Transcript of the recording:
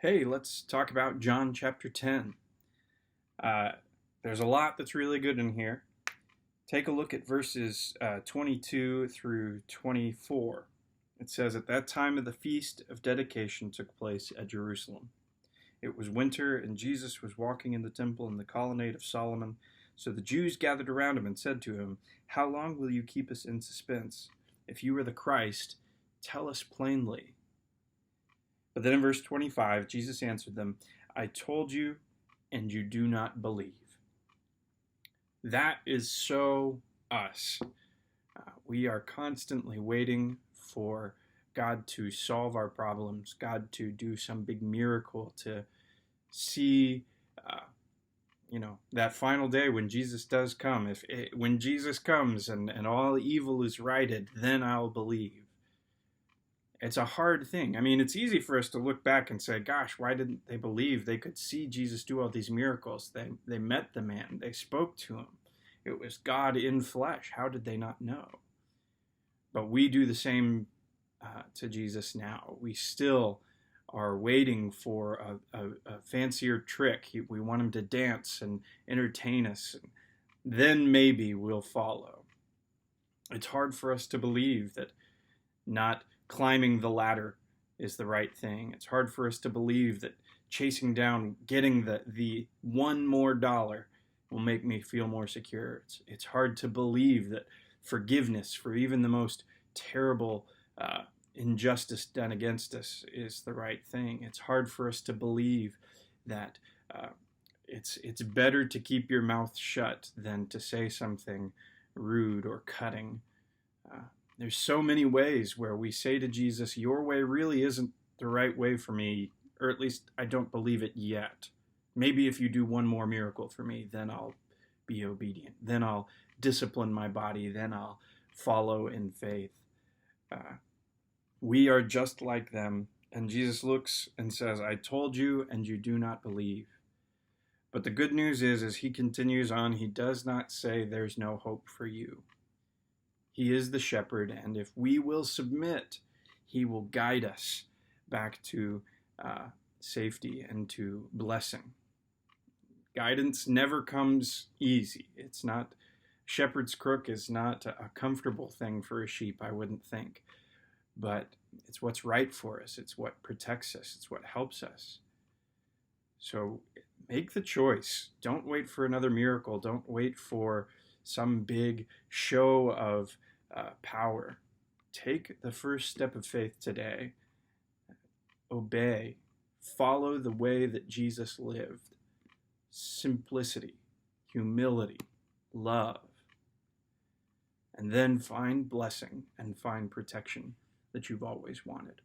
Hey, let's talk about John chapter 10. Uh, there's a lot that's really good in here. Take a look at verses 22 through 24. It says, "At that time of the feast of dedication took place at Jerusalem. It was winter, and Jesus was walking in the temple in the colonnade of Solomon. So the Jews gathered around him and said to him, 'How long will you keep us in suspense? If you are the Christ, tell us plainly.' But then in verse 25, Jesus answered them, 'I told you, and you do not believe.'" That is so us. We are constantly waiting for God to solve our problems, God to do some big miracle, to see, uh, that final day when Jesus does come. When Jesus comes and all evil is righted, then I'll believe. It's a hard thing. I mean, it's easy for us to look back and say, gosh, why didn't they believe? They could see Jesus do all these miracles. They met the man. They spoke to him. It was God in flesh. How did they not know? But we do the same to Jesus now. We still are waiting for a fancier trick. We want him to dance and entertain us. And then maybe we'll follow. It's hard for us to believe that not climbing the ladder is the right thing. It's hard for us to believe that chasing down, getting the one more dollar will make me feel more secure. It's hard to believe that forgiveness for even the most terrible injustice done against us is the right thing. It's hard for us to believe that it's better to keep your mouth shut than to say something rude or cutting. There's so many ways where we say to Jesus, your way really isn't the right way for me, or at least I don't believe it yet. Maybe if you do one more miracle for me, then I'll be obedient. Then I'll discipline my body. Then I'll follow in faith. We are just like them. And Jesus looks and says, I told you, and you do not believe. But the good news is, as he continues on, he does not say there's no hope for you. He is the shepherd, and if we will submit, he will guide us back to safety and to blessing. Guidance never comes easy. It's not, shepherd's crook is not a comfortable thing for a sheep, I wouldn't think. But it's what's right for us. It's what protects us. It's what helps us. So make the choice. Don't wait for another miracle. Don't wait for some big show of power. Take the first step of faith today. Obey. Follow the way that Jesus lived. Simplicity, humility, love. And then find blessing and find protection that you've always wanted.